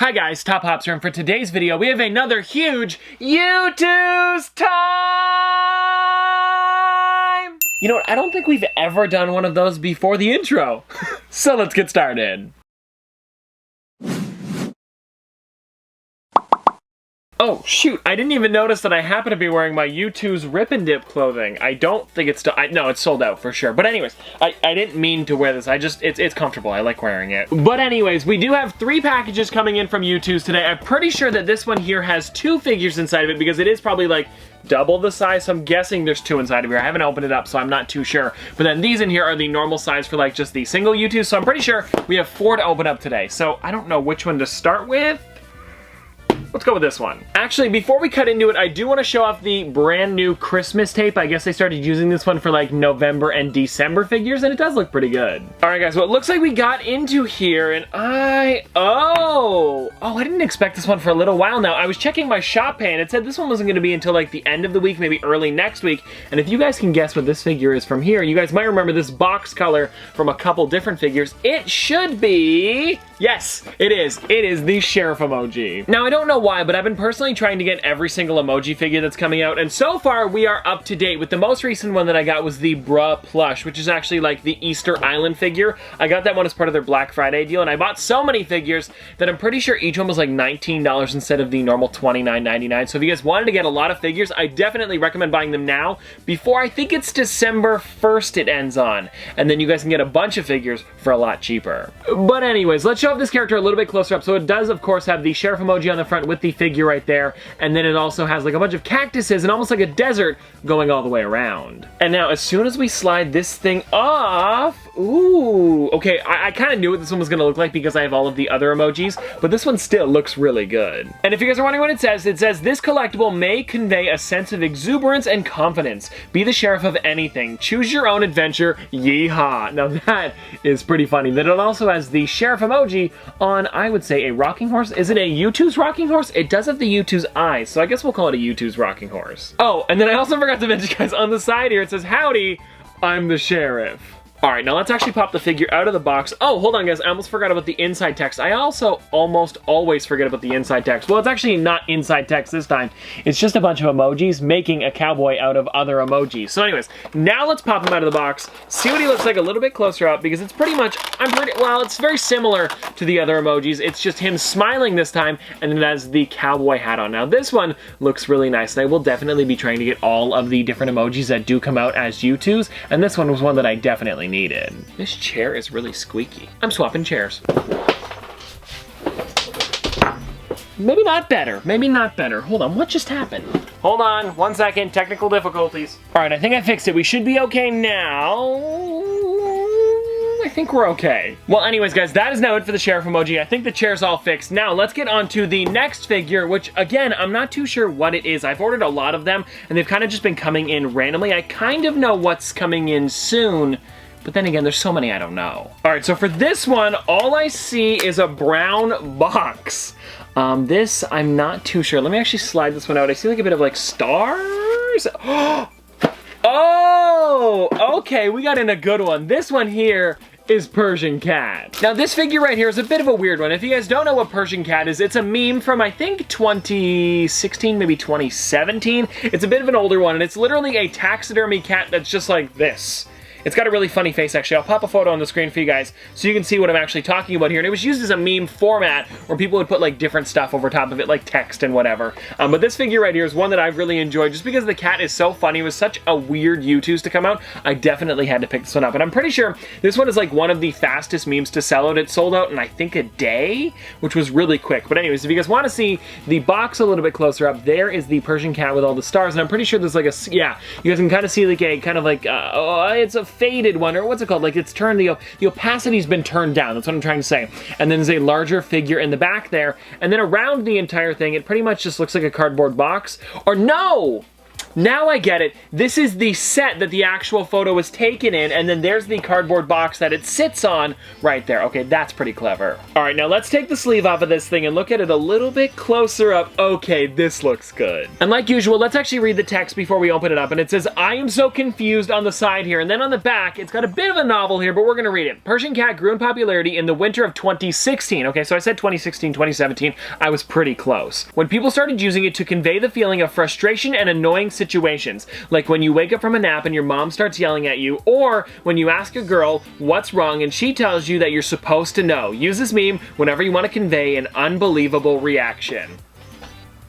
Hi guys, Top Hops here, and for today's video we have another huge Youtooz time! You know what, I don't think we've ever done one of those before the intro. So let's get started. Oh shoot, I didn't even notice that I happen to be wearing my Youtooz Rip and Dip clothing. I don't think it's still, no, it's sold out for sure. But anyways, I didn't mean to wear this. It's comfortable. I like wearing it. But anyways, we do have 3 packages coming in from Youtooz today. I'm pretty sure that this one here has 2 figures inside of it because it is probably like double the size, so I'm guessing there's 2 inside of here. I haven't opened it up, so I'm not too sure. But then these in here are the normal size for like just the single Youtooz, so I'm pretty sure we have 4 to open up today. So I don't know which one to start with. Let's go with this one. Actually, before we cut into it, I do want to show off the brand new Christmas tape. I guess they started using this one for like November and December figures, and it does look pretty good. All right, guys, well, it looks like we got into here, and I didn't expect this one for a little while now. I was checking my shop pay, and it said this one wasn't going to be until like the end of the week, maybe early next week. And if you guys can guess what this figure is from here, you guys might remember this box color from a couple different figures. It should be, yes, it is. It is the Sheriff Emoji. Now, I don't know why, but I've been personally trying to get every single emoji figure that's coming out, and so far we are up to date. With the most recent one that I got was the Bruh plush, which is actually like the Easter Island figure. I got that one as part of their Black Friday deal, and I bought so many figures that I'm pretty sure each one was like $19 instead of the normal $29.99. So if you guys wanted to get a lot of figures, I definitely recommend buying them now before, I think it's December 1st it ends on, and then you guys can get a bunch of figures for a lot cheaper. But anyways, let's show off this character a little bit closer up. So it does, of course, have the Sheriff Emoji on the front with the figure right there, and then it also has like a bunch of cactuses and almost like a desert going all the way around. And now as soon as we slide this thing off, ooh, okay, I kind of knew what this one was gonna look like because I have all of the other emojis, but this one still looks really good. And if you guys are wondering what it says this collectible may convey a sense of exuberance and confidence. Be the sheriff of anything. Choose your own adventure. Yeehaw. Now that is pretty funny. Then it also has the Sheriff Emoji on, I would say, a rocking horse. Is it a Youtooz rocking horse? It does have the Youtooz eyes, so I guess we'll call it a Youtooz rocking horse. Oh, and then I also forgot to mention, guys, on the side here it says, "Howdy, I'm the sheriff." Alright, now let's actually pop the figure out of the box. Oh, hold on, guys, I almost forgot about the inside text. I also almost always forget about the inside text. Well, it's actually not inside text this time. It's just a bunch of emojis making a cowboy out of other emojis. So anyways, now let's pop him out of the box, see what he looks like a little bit closer up, because it's pretty much, well, it's very similar to the other emojis. It's just him smiling this time, and then it has the cowboy hat on. Now, this one looks really nice, and I will definitely be trying to get all of the different emojis that do come out as Youtooz, and this one was one that I definitely needed. This chair is really squeaky. I'm swapping chairs. Maybe not better. Maybe not better. Hold on, what just happened? Hold on, 1 second, technical difficulties. All right, I think I fixed it. We should be okay now. I think we're okay. Well, anyways, guys, that is now it for the Sheriff Emoji. I think the chair's all fixed. Now, let's get on to the next figure, which, again, I'm not too sure what it is. I've ordered a lot of them, and they've kind of just been coming in randomly. I kind of know what's coming in soon, but then again, there's so many I don't know. All right, so for this one, all I see is a brown box. This, I'm not too sure. Let me actually slide this one out. I see like a bit of like stars. Oh, okay, we got in a good one. This one here is Persian Cat. Now this figure right here is a bit of a weird one. If you guys don't know what Persian Cat is, it's a meme from I think 2016, maybe 2017. It's a bit of an older one, and it's literally a taxidermy cat that's just like this. It's got a really funny face, actually. I'll pop a photo on the screen for you guys so you can see what I'm actually talking about here. And it was used as a meme format where people would put like different stuff over top of it, like text and whatever. But this figure right here is one that I've really enjoyed just because the cat is so funny. It was such a weird Youtooz to come out. I definitely had to pick this one up. And I'm pretty sure this one is like one of the fastest memes to sell out. It sold out in I think a day, which was really quick. But anyways, if you guys want to see the box a little bit closer up, there is the Persian Cat with all the stars. And I'm pretty sure there's like a, yeah, you guys can kind of see like a kind of like, it's a faded one, or what's it called? Like it's turned, the opacity's been turned down. That's what I'm trying to say. And then there's a larger figure in the back there. And then around the entire thing, it pretty much just looks like a cardboard box. Or no! Now I get it. This is the set that the actual photo was taken in, and then there's the cardboard box that it sits on right there. Okay, that's pretty clever. All right, now let's take the sleeve off of this thing and look at it a little bit closer up. Okay, this looks good. And like usual, let's actually read the text before we open it up. And it says, I am so confused on the side here. And then on the back, it's got a bit of a novel here, but we're gonna read it. Persian Cat grew in popularity in the winter of 2016. Okay, so I said 2016, 2017. I was pretty close. When people started using it to convey the feeling of frustration and annoying situations, like when you wake up from a nap and your mom starts yelling at you, or when you ask a girl what's wrong and she tells you that you're supposed to know. Use this meme whenever you want to convey an unbelievable reaction.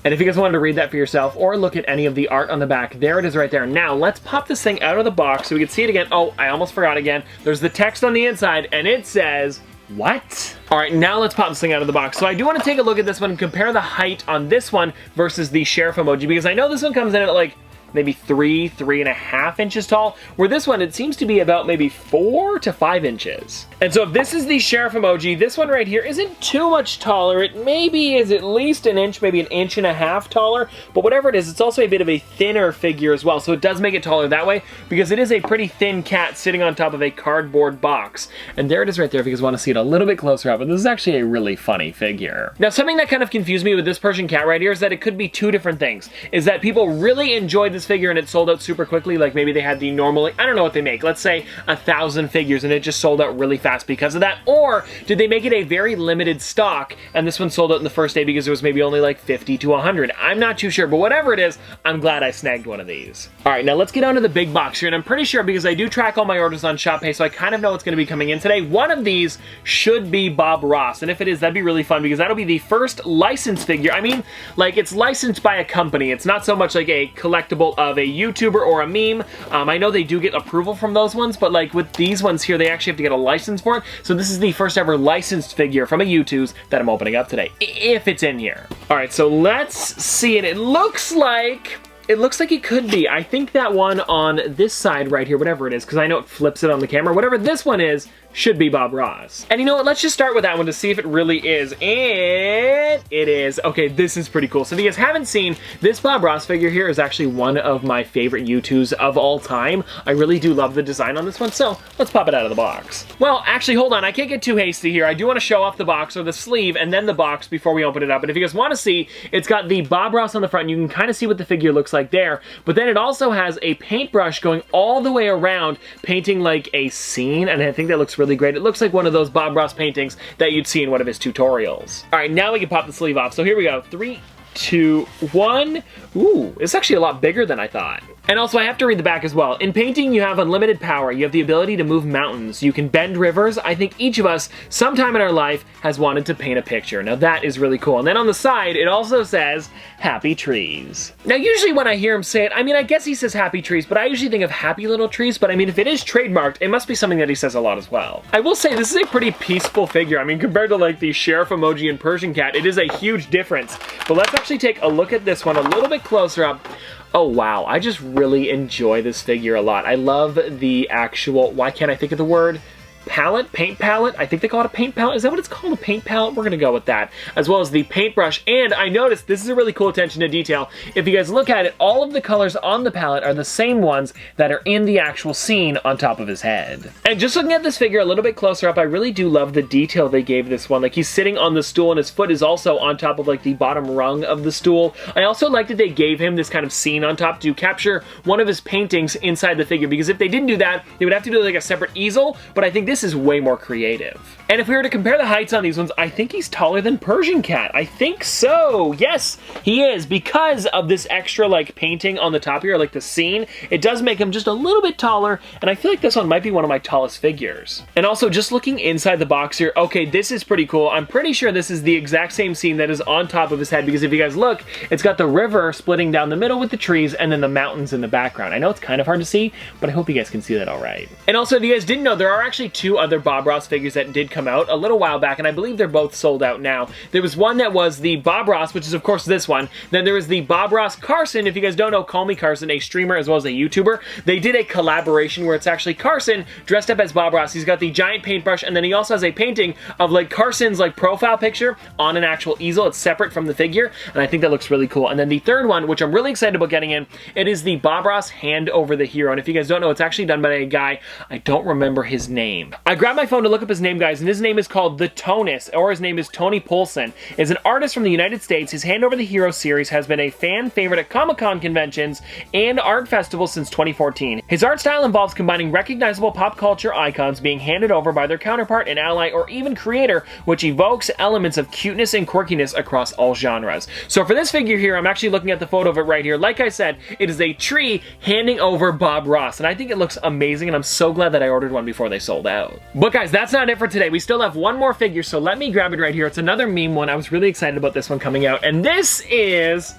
And if you guys wanted to read that for yourself or look at any of the art on the back, there it is right there. Now, let's pop this thing out of the box so we can see it again. Oh, I almost forgot again. There's the text on the inside and it says, what? All right, now let's pop this thing out of the box. So I do want to take a look at this one and compare the height on this one versus the Sheriff Emoji, because I know this one comes in at like maybe 3.5 inches tall, where this one, it seems to be about maybe 4 to 5 inches. And so if this is the Sheriff Emoji, this one right here isn't too much taller. It maybe is at least an inch, maybe 1.5 inches taller, but whatever it is, it's also a bit of a thinner figure as well, so it does make it taller that way, because it is a pretty thin cat sitting on top of a cardboard box. And there it is right there if you guys want to see it a little bit closer up, and this is actually a really funny figure. Now, something that kind of confused me with this Persian cat right here is that it could be two different things. Is that people really enjoyed this figure and it sold out super quickly, like maybe they had the normal, I don't know what they make, let's say 1,000 figures and it just sold out really fast because of that, or did they make it a very limited stock and this one sold out in the first day because it was maybe only like 50 to 100. I'm not too sure, but whatever it is, I'm glad I snagged one of these. All right, now let's get on to the big box here, and I'm pretty sure because I do track all my orders on ShopPay, so I kind of know what's going to be coming in today. One of these should be Bob Ross, and if it is, that'd be really fun because that'll be the first licensed figure. I mean, like, it's licensed by a company. It's not so much like a collectible of a YouTuber or a meme. I know they do get approval from those ones, but like with these ones here, they actually have to get a license for it. So this is the first ever licensed figure from a Youtooz that I'm opening up today, if it's in here. All right, so let's see it. It looks like it could be. I think that one on this side right here, whatever it is, because I know it flips it on the camera, whatever this one is, should be Bob Ross. And you know what, let's just start with that one to see if it really is. And it is. Okay, this is pretty cool. So if you guys haven't seen, this Bob Ross figure here is actually one of my favorite Youtooz of all time. I really do love the design on this one, so let's pop it out of the box. Well, actually, hold on, I can't get too hasty here. I do want to show off the box, or the sleeve, and then the box before we open it up. And if you guys want to see, it's got the Bob Ross on the front, and you can kind of see what the figure looks like there, but then it also has a paintbrush going all the way around, painting like a scene, and I think that looks really great. It looks like one of those Bob Ross paintings that you'd see in one of his tutorials. All right, now we can pop the sleeve off. So here we go, 3, 2, 1. Ooh, it's actually a lot bigger than I thought. And also, I have to read the back as well. In painting, you have unlimited power. You have the ability to move mountains. You can bend rivers. I think each of us, sometime in our life, has wanted to paint a picture. Now, that is really cool. And then on the side, it also says, Happy Trees. Now, usually when I hear him say it, I mean, I guess he says Happy Trees, but I usually think of Happy Little Trees. But I mean, if it is trademarked, it must be something that he says a lot as well. I will say, this is a pretty peaceful figure. I mean, compared to like the Sheriff Emoji and Persian Cat, it is a huge difference. But let's actually take a look at this one a little bit closer up. Oh wow, I just really enjoy this figure a lot. I love the actual, why can't I think of the word? Palette? Paint palette? I think they call it a paint palette. Is that what it's called? A paint palette? We're gonna go with that. As well as the paintbrush. And I noticed, this is a really cool attention to detail. If you guys look at it, all of the colors on the palette are the same ones that are in the actual scene on top of his head. And just looking at this figure a little bit closer up, I really do love the detail they gave this one. Like, he's sitting on the stool and his foot is also on top of like the bottom rung of the stool. I also like that they gave him this kind of scene on top to capture one of his paintings inside the figure, because if they didn't do that, they would have to do like a separate easel, but I think this is way more creative. And if we were to compare the heights on these ones, I think he's taller than Persian Cat. I think so. Yes, he is, because of this extra like painting on the top here, like the scene. It does make him just a little bit taller, and I feel like this one might be one of my tallest figures. And also, just looking inside the box here, okay, this is pretty cool. I'm pretty sure this is the exact same scene that is on top of his head, because if you guys look, it's got the river splitting down the middle with the trees and then the mountains in the background. I know it's kind of hard to see, but I hope you guys can see that all right. And also, if you guys didn't know, there are actually two other Bob Ross figures that did come out a little while back, and I believe they're both sold out now. There was one that was the Bob Ross, which is of course this one. Then there was the Bob Ross Carson. If you guys don't know, Call Me Carson, a streamer as well as a YouTuber. They did a collaboration where it's actually Carson dressed up as Bob Ross. He's got the giant paintbrush, and then he also has a painting of like Carson's like profile picture on an actual easel. It's separate from the figure, and I think that looks really cool. And then the third one, which I'm really excited about getting in, it is the Bob Ross Hand Over the Hero. And if you guys don't know, it's actually done by a guy, I don't remember his name. I grabbed my phone to look up his name, guys, and his name is called The Tonus, or his name is Tony Poulsen. Is an artist from the United States. His Hand Over the Hero series has been a fan favorite at Comic-Con conventions and art festivals since 2014. His art style involves combining recognizable pop culture icons being handed over by their counterpart, an ally, or even creator, which evokes elements of cuteness and quirkiness across all genres. So for this figure here, I'm actually looking at the photo of it right here. Like I said, it is a tree handing over Bob Ross, and I think it looks amazing, and I'm so glad that I ordered one before they sold out. But guys, that's not it for today. We still have one more figure, so let me grab it right here. It's another meme one. I was really excited about this one coming out, and this is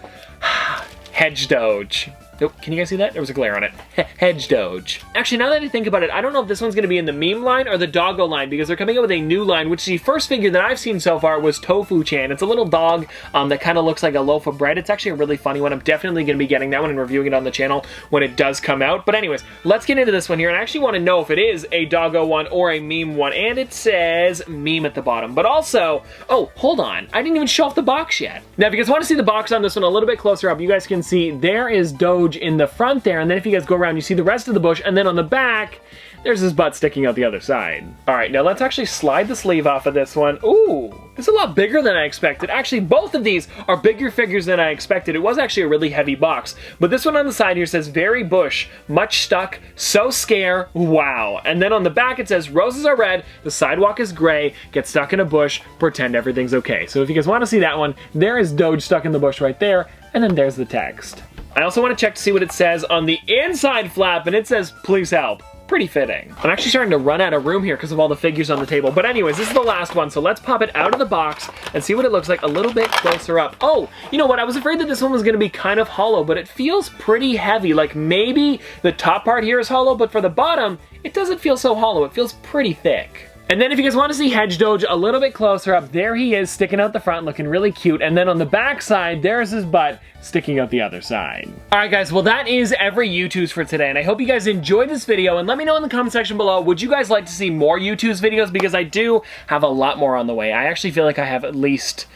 Hedge Doge. Oh, can you guys see that? There was a glare on it. Hedge Doge. Actually, now that I think about it, I don't know if this one's going to be in the meme line or the doggo line, because they're coming out with a new line, which the first figure that I've seen so far was Tofu-chan. It's a little dog that kind of looks like a loaf of bread. It's actually a really funny one. I'm definitely going to be getting that one and reviewing it on the channel when it does come out. But anyways, let's get into this one here. And I actually want to know if it is a doggo one or a meme one. And it says meme at the bottom. But also, oh, hold on. I didn't even show off the box yet. Now, if you guys want to see the box on this one a little bit closer up, you guys can see there is Doge in the front there, and then if you guys go around, you see the rest of the bush, and then on the back, there's his butt sticking out the other side. All right, now let's actually slide the sleeve off of this one. Ooh, it's a lot bigger than I expected. Actually, both of these are bigger figures than I expected. It was actually a really heavy box, but this one on the side here says, very bush, much stuck, so scare, wow. And then on the back it says, roses are red, the sidewalk is gray, get stuck in a bush, pretend everything's okay. So if you guys want to see that one, there is Doge stuck in the bush right there, and then there's the text. I also want to check to see what it says on the inside flap, and it says, please help. Pretty fitting. I'm actually starting to run out of room here because of all the figures on the table. But anyways, this is the last one, so let's pop it out of the box and see what it looks like a little bit closer up. Oh, you know what? I was afraid that this one was going to be kind of hollow, but it feels pretty heavy. Like maybe the top part here is hollow, but for the bottom, it doesn't feel so hollow. It feels pretty thick. And then if you guys want to see Hedge Doge a little bit closer up, there he is sticking out the front looking really cute. And then on the back side, there's his butt sticking out the other side. Alright guys, well that is every Youtooz for today, and I hope you guys enjoyed this video, and let me know in the comment section below, would you guys like to see more Youtooz videos, because I do have a lot more on the way. I actually feel like I have at least,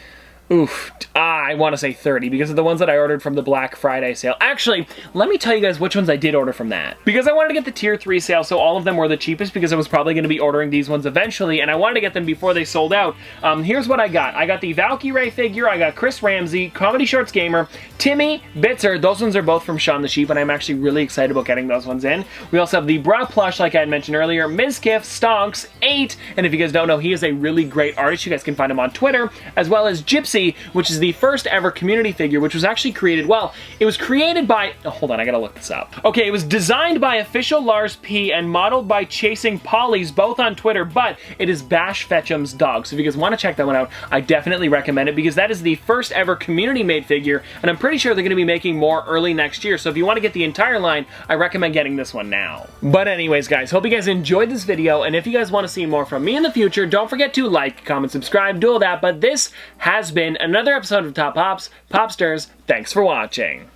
I want to say 30 because of the ones that I ordered from the Black Friday sale. Actually, let me tell you guys which ones I did order from that. Because I wanted to get the tier 3 sale, so all of them were the cheapest, because I was probably going to be ordering these ones eventually, and I wanted to get them before they sold out. Here's what I got. I got the Valkyrie figure, I got Chris Ramsey, Comedy Shorts Gamer, Timmy, Bitzer. Those ones are both from Shaun the Sheep, and I'm actually really excited about getting those ones in. We also have the Bra plush, like I had mentioned earlier, Mizkif, Stonks, 8, and if you guys don't know, he is a really great artist. You guys can find him on Twitter, as well as Gypsy, which is the first ever community figure, which was actually created, well, it was created by, oh, hold on, I gotta look this up. Okay, it was designed by official Lars P and modeled by Chasing Pollies, both on Twitter, but it is Bash Fetchum's dog. So if you guys want to check that one out, I definitely recommend it, because that is the first ever community made figure, and I'm pretty sure they're gonna be making more early next year. So if you want to get the entire line, I recommend getting this one now. But anyways, guys, hope you guys enjoyed this video, and if you guys want to see more from me in the future, don't forget to like, comment, subscribe, do all that. But this has been another episode of Top Pops. Popsters, thanks for watching.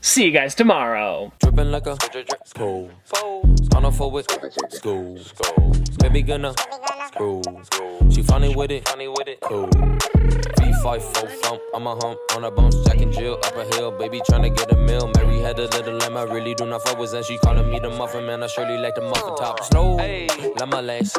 See you guys tomorrow. Dripping like a school. On a forward school. Baby gonna screw. She funny with it. Cool. V5 full thump. I'm a hump on a bounce. Jack and Jill up a hill. Baby tryna get a meal. Mary had a little lamb. I really do not fuck with that. She calling me the muffin man. I surely like the muffin top. Snow. Like my lashes.